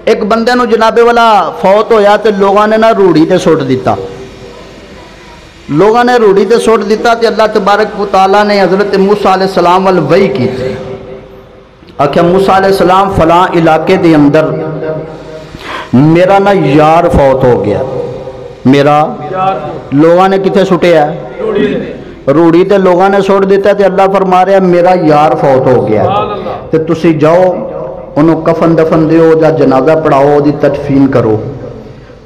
ایک بندے نو جناب والا فوت ہویا تے لوگاں نے نا روڑی تے سٹ دیتا، لوگاں نے روڑی تے سٹ دیتا تے اللہ تبارک و تعالیٰ نے حضرت موسیٰ علیہ السلام وال وحی کی تھی، آکھیا موسیٰ علیہ السلام فلاں علاقے دے اندر میرا نا یار فوت ہو گیا، میرا لوگاں نے کتے سٹے ہے روڑی تے لوگاں نے سٹ دیتا تے اللہ فرما رہا میرا یار فوت ہو گیا تے تسی جاؤ انہوں کفن دفن دیو جا جنازہ پڑھاؤ دی تدفین کرو۔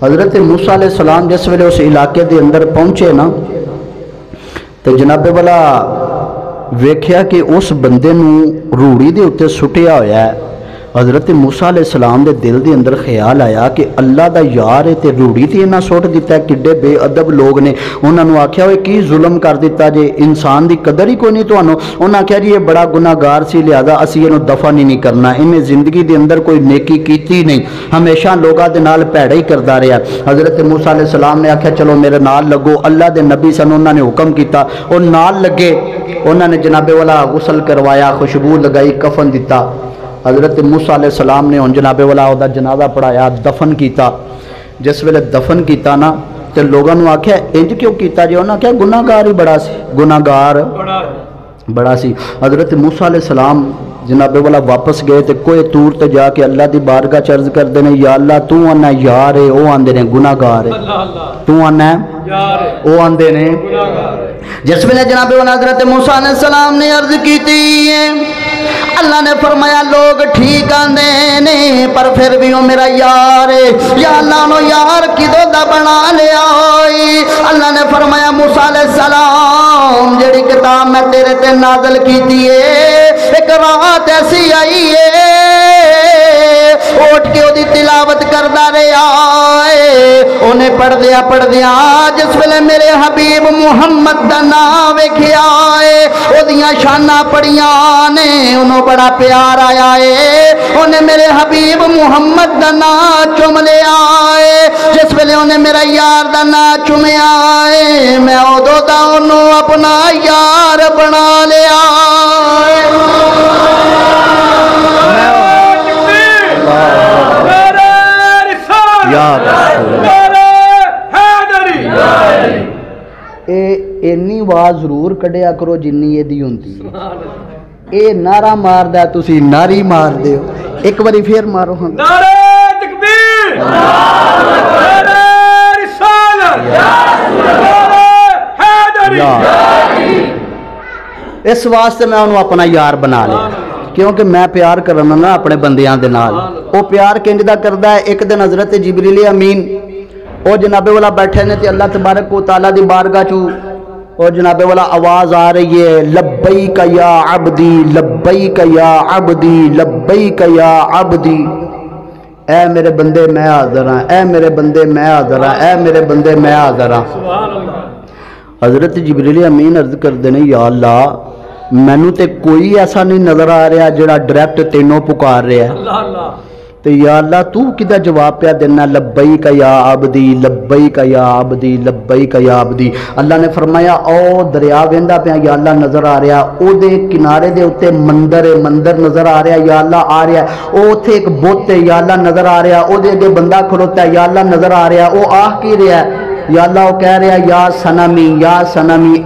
حضرت موسیٰ علیہ السلام جس ویلے اس علاقے دے اندر پہنچے نا تے جناب والا ویکھیا کہ اس بندے نو روڑی دے اتے سٹیا ہویا ہے۔ حضرت موسیٰ علیہ السلام دے دل دے اندر خیال آیا کہ اللہ دا یار ہے تے روڑی تے انہاں سٹ دیتا ہے، کڈے بے ادب لوگ نے، انہاں نو آکھیا ہوئے کی ظلم کر دیتا جے، انسان دی قدر ہی کوئی نہیں تانوں، انہاں آکھیا جی یہ بڑا گناہگار سی لہذا اسی انہوں دفن ہی نہیں کرنا، انہیں زندگی دے اندر کوئی نیکی کیتی نہیں، ہمیشہ لوگاں دے نال پیڑا ہی کردا رہیا۔ حضرت موسیٰ علیہ السلام نے آکھیا چلو میرے نال لگو، اللہ دے نبی سن انہاں نے حکم کیتا، اور نال لگے، انہاں نے جناب والا غسل کروایا، خوشبو لگائی، کفن دیتا۔ حضرت موسیٰ علیہ السلام نے ان جناب والا دا جنازہ پڑھایا، دفن کیتا۔ جس ویلے دفن کیتا نا تے لوگوں نے آکھیا انج کیوں کیتا جی، انہاں کیا گناہگار ہی بڑا سی، گناہگار بڑا سی۔ حضرت موسیٰ علیہ السلام جناب والا واپس گئے تے کوئی طور تے جا کے اللہ دی بارگاہ چرز کر دینے یا اللہ تو آنا یار ہے، او آندے نے گناہگار ہے، تو آنا او آندے نے۔ جس ویلے جناب والا حضرت موسیٰ علیہ السلام نے عرض کیتی ہے، اللہ نے فرمایا لوگ ٹھیک آندے نے پر پھر بھی وہ میرا یار ہے، یا اللہ نو یار کدو دا بنا لیا ہوئی۔ اللہ نے فرمایا موسیٰ علیہ السلام جڑی کتاب میں تیرے تے نازل کیتی ہے ایک رات ایسی آئی ہے اٹھ کے دی تلاوت کردا رہیا ہے، انہیں پڑھ دیا جس ویلے میرے حبیب محمد دا نام ویکھیا ہے، او دیاں شاناں پڑھیاں نے، انہوں بڑا پیار آیا ہے، انہیں میرے حبیب محمد دا نام چوم لیا ہے۔ جس ویلے انہیں میرا یار دا نام چومیا ہے میں ادو دا انہوں اپنا یار بنا لیا ہے۔ اینی آواز ضرور کڈیا کرو جنی یہ دی ہوندی اے نعرہ مار دا تسی ناری مار دے ہو، ایک باری پھر مارو ہاں نعرہ تکبیر، نعرہ رسالت، نعرہ حیدری۔ اس واسطے میں انہوں اپنا یار بنا لیا کیونکہ میں پیار کرنا نا اپنے بندیاں دے نال، او پیار کنج دا کردا ہے۔ ایک دن حضرت جبریل امین او جناب والا بیٹھے نے تے اللہ تبارک و تعالیٰ دی بارگاہ چو او جناب والا آواز آ رہی ہے لبیک یا عبدی لبیک یا عبدی لبیک یا عبدی، اے میرے بندے میں حاضر ہاں، اے میرے بندے میں حاضر ہاں، اے میرے بندے میں حاضر ہاں۔ حضرت جبریل امین عرض کر دینے یا اللہ مینوں تے کوئی ایسا نہیں نظر آ رہا جڑا ڈائریکٹ تینوں پکار رہا ہے، تو یا اللہ تو کدھا جواب پیا دینا لبیک یا عبدی لبیک یا عبدی لبیک یا عبدی۔ اللہ نے فرمایا او دریا ویندا پیا یا اللہ نظر آ رہا، او دے کنارے دے اتے مندر ہے، مندر نظر آ رہا یا اللہ آ رہا، او اتھے ایک بت ہے یا اللہ نظر آ رہا، او دے اگے بندہ کھلوتا ہے یا اللہ نظر آ رہا، او آہ کی رہا ہے یا اللہ وہ کہہ رہا یا سنمی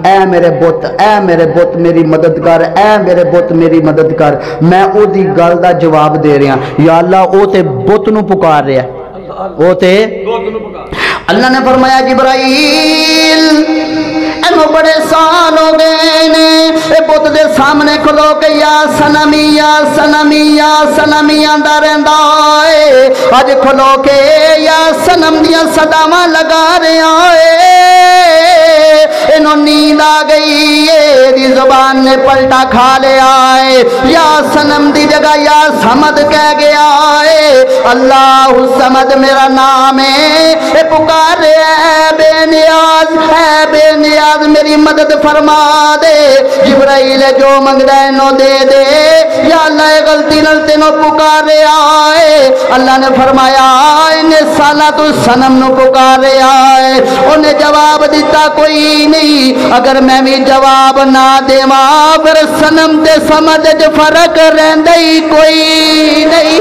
اے میرے بت، اے میرے بت میری مدد کر، اے میرے بت میری مدد کر۔ میں او دی گل دا جواب دے رہا یا اللہ او تے بت نو پکار رہا، او تے اللہ نے فرمایا جبرائیل اینو بڑے سال ہو گئے نے اے بت دے سامنے کھلو کے یا سنمی یا سنمی یا سنمی آندا رہندا اے، اج کھلو کے یا سنم دیاں صداواں لگا رہا اے، اینو نیند آ گئی اے، دی زبان نے پلٹا کھا لیا اے، یا سنم دی جگہ یا سمد کہہ گیا اے، اللہ سمد میرا نام ہے، اے پکار اے بے نیاز، اے بے نیاز میری مدد فرما دے، جبرائیل جو منگدا ہے نو دے دے، یا اللہ غلطی نال تینوں پکارے آئے۔ اللہ نے فرمایا انہیں سالہ تو سنم نو پکارے آئے، انہیں جواب دیتا کوئی نہیں، اگر میں بھی جواب نہ دے ماں پھر سنم تے سمجھ فرق رہندے ہی کوئی نہیں۔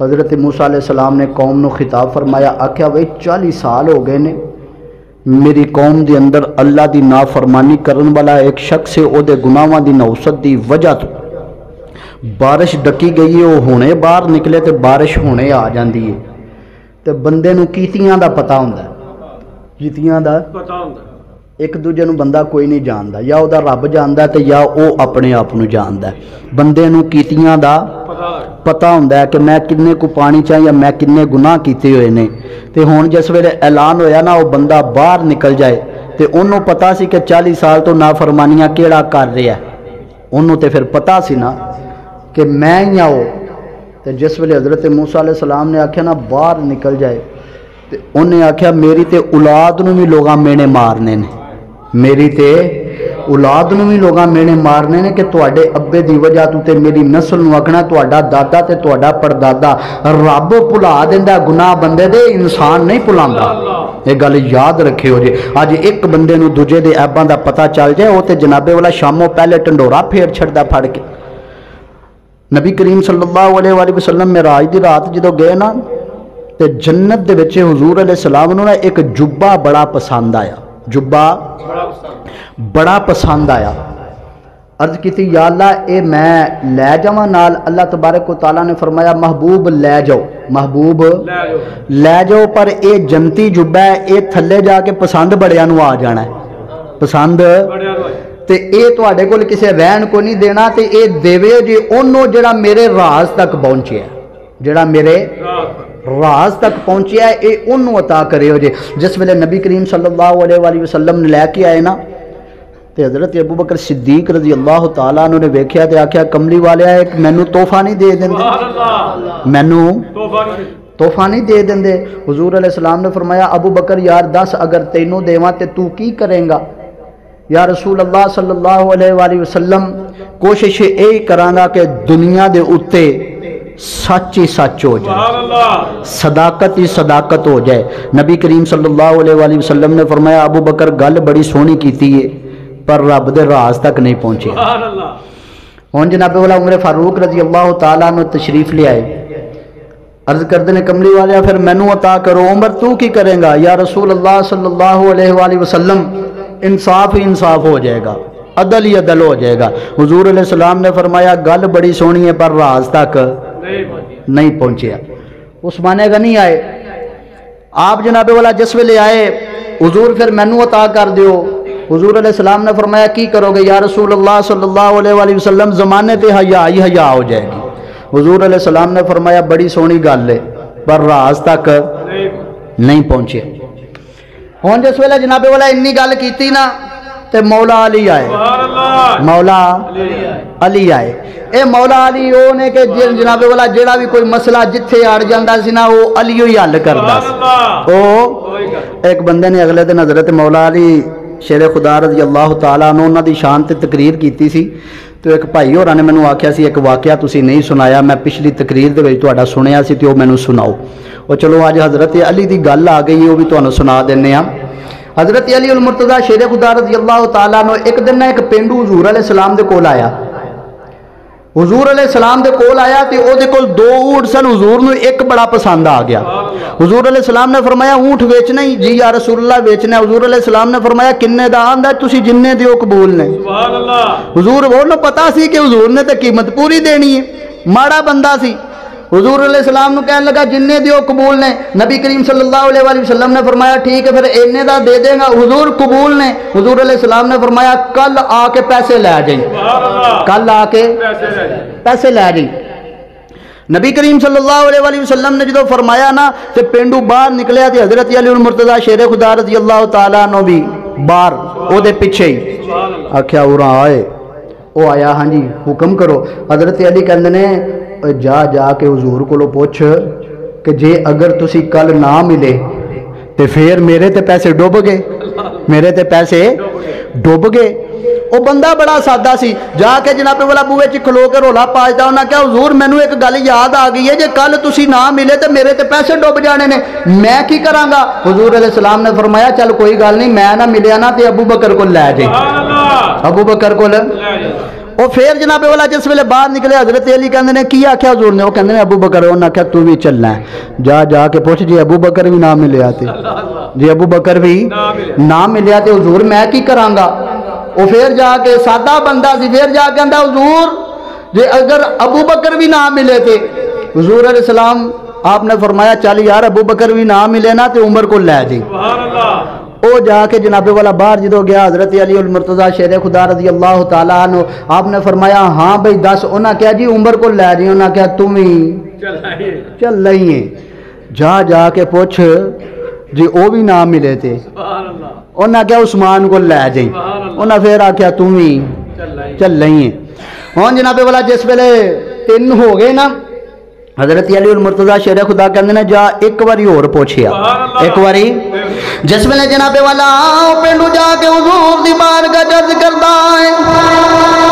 حضرت موسیٰ علیہ السلام نے قوم نو خطاب فرمایا، آکھیا وے 40 سال ہو گئے نے میری قوم دے اندر اللہ دی نافرمانی کرن والا ایک شخص ہے، او دے گناہاں دی نوست دی وجہ تو بارش ڈکی گئی ہے، وہ ہونے باہر نکلے تے بارش ہونے آ جاندی ہے، تے بندے نو کیتیاں دا پتہ ہوندا ہے، کیتیاں دا پتہ ہوندا ایک دوجے نو بندہ کوئی نہیں جاندا، یا او دا رب جاندا ہے تے یا او اپنے آپ نو جاندا ہے۔ بندے نو کیتیاں دا پتہ ہوندا ہے کہ میں کنے کو پانی چاہ یا میں کنے گناہ کیتے ہوئے نے، تے ہون جس ویلے اعلان ہویا نا وہ بندہ باہر نکل جائے تے انہوں پتہ سی کہ 40 سال تو نافرمانیاں کیڑا کر رہا ہے، انہوں تے پھر پتہ سی نا کہ میں ہی آؤ، تے جس ویلے حضرت موسیٰ علیہ السلام نے آکھیا نا باہر نکل جائے تے انہیں آکھیا میری تے اولاد نو بھی لوگاں مینے مارنے نے، میری تے اولاد نو بھی لوگاں مینے مارنے نے کہ تواڈے ابے دی وجہ تو تے میری نسل نو آکھنا تواڈا دادا تے تواڈا پردادا، رب بھلا دیندا گناہ بندے دے، انسان نہیں بھلاندا۔ یہ گل یاد رکھے ہو جی، اج ایک بندے نو دوجے دے عیباں دا پتہ چل جائے وہ تے جنابے والا شاموں پہلے ٹنڈورا پھیر چھڑدا پھڑ کے۔ نبی کریم صلی اللہ علیہ وآلہ وسلم معراج دی رات جدوں گئے نا تے جنت دے وچ حضور علیہ السلام نو نا ایک جبہ بڑا پسند آیا، جبہ بڑا پسند آیا۔ عرض کیتی یا اللہ اے میں لے جاواں نال؟ اللہ تبارک و تعالیٰ نے فرمایا محبوب لے جاؤ، محبوب لے جاؤ، پر اے جنتی جبہ ہے، اے تھلے جا کے پسند بڑیاں نو آ جانا ہے، پسند تے اے تواڈے کول کسے رہن کو نہیں دینا، تے اے دیوے جی انہوں جڑا میرے راز تک پہنچیا ہے، جڑا میرے راز تک پہنچیا ہے اے انہوں عطا کرے ہو جے۔ جس ویلے نبی کریم صلی اللہ علیہ وآلہ وسلم نے لے کے آئے نا تے حضرت ابو بکر صدیق رضی اللہ تعالیٰ عنہ نے ویکھیا تے آکھیا کملی والیا ایک مینوں تحفہ نہیں دے دیندے، مینوں تحفہ نہیں دے دیندے؟ حضور علیہ السلام نے فرمایا ابو بکر یار دس اگر تینوں دیواں تے تو کی کریں گا؟ یا رسول اللہ صلی اللہ علیہ وآلہ وسلم کوشش یہی کراں کہ دنیا دے اتے سچ ہی سچ ہو جائے، صداقت ہی صداقت ہو جائے۔ نبی کریم صلی اللہ علیہ وآلہ وسلم نے فرمایا ابو بکر گل بڑی سونی کیتی ہے پر رب دے راز تک نہیں پہنچے۔ ہن جناب والا عمر فاروق رضی اللہ تعالیٰ عنہ تشریف لے آئے، عرض کردے نے کملی والیا پھر مینوں عطا کرو۔ عمر تو کی کریں گا؟ یا رسول اللہ صلی اللہ علیہ وآلہ وسلم انصاف ہی انصاف ہو جائے گا، عدل ہی عدل ہو جائے گا۔ حضور علیہ السلام نے فرمایا گل بڑی سونی ہے پر راز تک نہیں پہنچیا۔ عثمان غنی آئے، آپ جناب والا جس ویلے آئے حضور پھر مینوں عطا کر دیو۔ حضور علیہ السلام نے فرمایا کی کرو گے؟ یا رسول اللہ صلی اللہ علیہ وآلہ وسلم زمانے تے حیا ہی حیا ہو جائے گی۔ حضور علیہ السلام نے فرمایا بڑی سونی گل ہے پر راز تک نہیں پہنچے۔ ہوں جس ویلے جناب والا انی گل کیتی نا تے مولا علی آئے، مولا علی آئے۔ اے مولا علی او نے کہ جناب والا جیڑا بھی کوئی مسئلہ جتھے اڑ جاندا سی نا وہ علی ہی حل کردا سی۔ او ایک بندے نے اگلے دن حضرت مولا علی شیر خدا رضی اللہ تعالیٰ عنہ انہاں دی شان تے تقریر کیتی سی، تو ایک بھائی ہوراں نے مینوں آکھیا سی ایک واقعہ تسی نہیں سنایا، میں پچھلی تقریر دے وچ تہاڈا سنیا سی تے او مینوں سناؤ۔ اور چلو اج حضرت علی دی گل آ گئی ہے، وہ بھی تہانوں سنا دینے ہاں۔ حضرت علی المرتضیٰ شیر خدا رضی اللہ تعالیٰ عنہ ایک دن ایک پینڈو حضور علیہ السلام دے کول آیا، حضور علیہ السلام دے کول آیا تے او دے کول 2 اونٹ سن، حضور نو ایک بڑا پسند آ گیا۔ حضور علیہ السلام نے فرمایا اونٹ ویچنا ہی؟ جی یا رسول اللہ ویچنا ہے۔ حضور علیہ السلام نے فرمایا کنے دا؟ آندا تسی جننے دیو قبول نے۔ حضور وہ پتا سی کہ حضور نے تے قیمت پوری دینی ہے، ماڑا بندہ سی۔ حضور علیہ السلام نے کہنے لگا جننے دیو قبول نے۔ نبی کریم صلی اللہ علیہ وآلہ وسلم نے فرمایا ٹھیک ہے پھر اینے دا دے دے گا۔ حضور قبول نے۔ حضور علیہ السلام نے فرمایا کل آ کے پیسے لے جائیں، کل آ کے پیسے لے جائیں۔ نبی کریم صلی اللہ علیہ وآلہ وسلم نے جدو فرمایا نا تے پینڈو باہر نکلیا تے حضرت علی المرتضیٰ شیر خدا رضی اللہ تعالیٰ عنہ بھی باہر او دے پیچھے ہی آکھیا اورا آئے، او آیا ہاں جی حکم کرو۔ حضرت علی کہندے نے جا کے حضور کو پوچھ کہ جے اگر تسی کل نہ ملے تے پھر میرے تے پیسے ڈوب گئے، میرے تے پیسے ڈوب گئے۔ وہ بندہ بڑا سادہ سی، جا کے جناب والا بوئے چ کھلو کے رولا پاجدا انہاں کہا حضور مینوں ایک گل یاد آ گئی ہے جے کل تسی نہ ملے تے میرے تے پیسے ڈوب جانے نے، میں کی کراں گا؟ حضور علیہ السلام نے فرمایا چل کوئی گل نہیں، میں نہ ملیا نا تے ابو بکر کو لے جائے، ابو بکر کو وہ پھر جناب والا جس ویلے باہر نکلے حضرت علی کہندے نے کی آکھیا حضور نے؟ وہ کہندے نے ابو بکر، انہاں آکھیا تو بھی چلنا ہے، جا کے پوچھ جی ابو بکر بھی نہ ملیا تے، جی ابو بکر بھی نہ ملیا تے حضور میں کی کراں گا؟ وہ پھر جا کے سادہ بندہ سی، پھر جا کے کہندا حضور جی اگر ابو بکر بھی نہ ملے تھے، حضور علیہ السلام آپ نے فرمایا چل یار ابو بکر بھی نہ ملے نا تے عمر کو لے جی۔ او جا کے جناب والا باہر جدو گیا حضرت علی المرتضیٰ شیر خدا رضی اللہ تعالیٰ عنہ، آپ نے فرمایا ہاں بھئی دس، انہاں کہا جی عمر کو لے جی، انہاں کہا تم ہی چل رہی ہیں، جا کے پوچھ جی او بھی نہ ملے تھے، انہاں کہا عثمان کو لے جائیں، انہاں پھر آکھیا تم ہی چل رہی ہیں۔ ہوں جناب والا جس ویلے 3 ہو گئے نا، حضرت علی المرتضیٰ شیر خدا کہندے نے جا ایک باری اور پوچھیا، ایک باری جس ویلے جناب والا پینڈو جا کے حضور دی بارگاہ عرض کردا ہے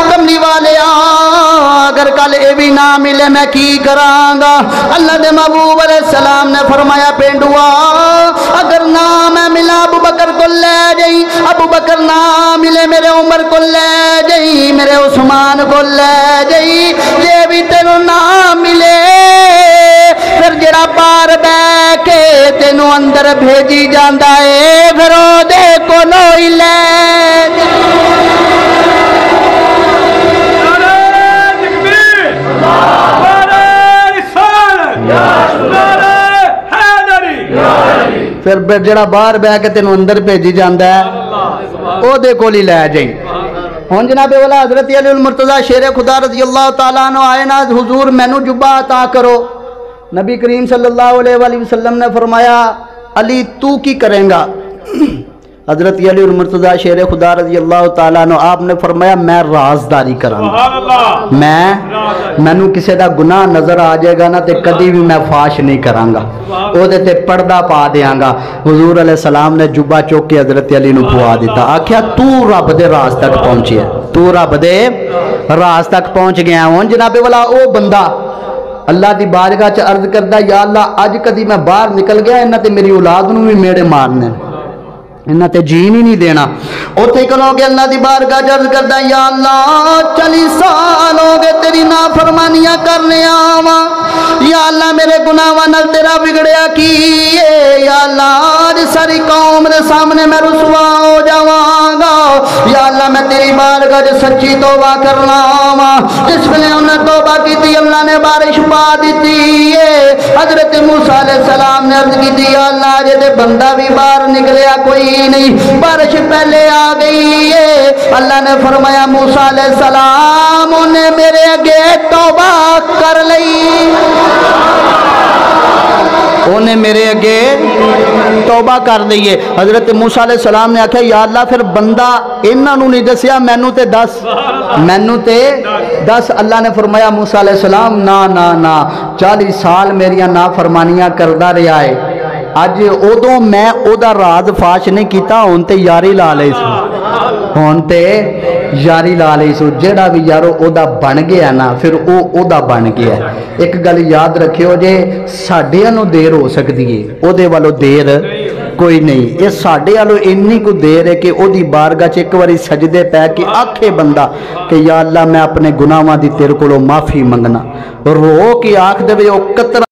کملی والے اگر کل اے بھی نہ ملے میں کی کراں گا؟ اللہ دے محبوب علیہ السلام نے فرمایا پینڈوا اگر نہ میں ملا ابو بکر کو لے جائی، ابو بکر نہ ملے میرے عمر کو لے جائی، میرے عثمان کو لے جائی، یہ بھی تینوں نہ ملے پھر جڑا باہر بہ کے تینوں اندر بھیجی جاندا ہے پھر او دے کولو ہی لے پھر جڑا باہر بہ کے تینوں اندر بھیجی جاندا ہے او دے کول ہی لے جائیں۔ ہوں جناب والا حضرت علی المرتضیٰ شیر خدا رضی اللہ تعالیٰ عنہ آئے نا حضور مینوں جبہ عطا کرو، نبی کریم صلی اللہ علیہ وآلہ وسلم نے فرمایا علی تو کی کریں گا؟ حضرت علی المرتضیٰ شیر خدا رضی اللہ تعالیٰ عنہ آپ نے فرمایا میں رازداری کراں گا، مینوں کسے دا گناہ نظر آ جائے گا نا تے کدی بھی میں فاش نہیں کراں گا، او دے تے پردہ پا دیاں گا۔ حضور علیہ السلام نے جبہ چوک کے حضرت علی نو پوا دیتا، آکھیا تو رب دے راز تک پہنچیا، تو رب دے راز تک پہنچ گیا۔ ہوں جناب والا او بندہ اللہ دی بارگاہ چ عرض کردا یا اللہ اج کدی میں باہر نکل گیا انہاں تے میری اولاد نو بھی میڑے مارنے، انہاں تے جین ہی نہیں دینا۔ اوتھے کلو گے اللہ دی بارگاہ چ عرض کردا یا اللہ 40 سال ہو گئے تیری نافرمانیاں کرنے آواں، یا اللہ میرے گناہاں نال تیرا بگڑیا کی ہے، یا اللہ اج ساری قوم دے سامنے میں رسوا ہو جاواں گا، یا اللہ میں تیری بارگاہ چ سچی توبہ کرنا وا۔ جس ویلے انہیں توبہ کی اللہ نے بارش پا دیتی ہے۔ حضرت موسیٰ علیہ السلام نے عرض کی یا اللہ اجے تے بندہ بھی باہر نکلیا کوئی نہیں، بارش پہلے آ گئی ہے۔ اللہ نے فرمایا موسیٰ علیہ السلام انہیں میرے اگے توبہ کر لئی، انہیں میرے اگے توبہ کر لئیے۔ حضرت موسیٰ علیہ السلام نے آکھا یا اللہ پھر بندہ انہاں نو نہیں دسیا مینوں تے دس، مینوں تے دس۔ اللہ نے فرمایا موسیٰ علیہ السلام نا 40 سال میریاں نافرمانیاں کردا رہا ہے، اج ادو میں او دا راز فاش نہیں کیتا، ہون تے یاری لا لئی سو، ہون تے یاری لا لئی سو، جیڑا بھی یارو او دا بن گیا نا پھر او دا بن گیا۔ ایک گل یاد رکھیو جے ساڈیاں نو دیر ہو سکتی ہے، او دے والو دیر کوئی نہیں، یہ ساڈے والوں انی کو دیر ہے کہ او دی بارگاہ چ ایک واری سجدے پہ کے آکھے بندہ کہ یا اللہ میں اپنے گناہاں دی تیرے کولوں معافی منگنا، رو کے آکھ دے او قطرہ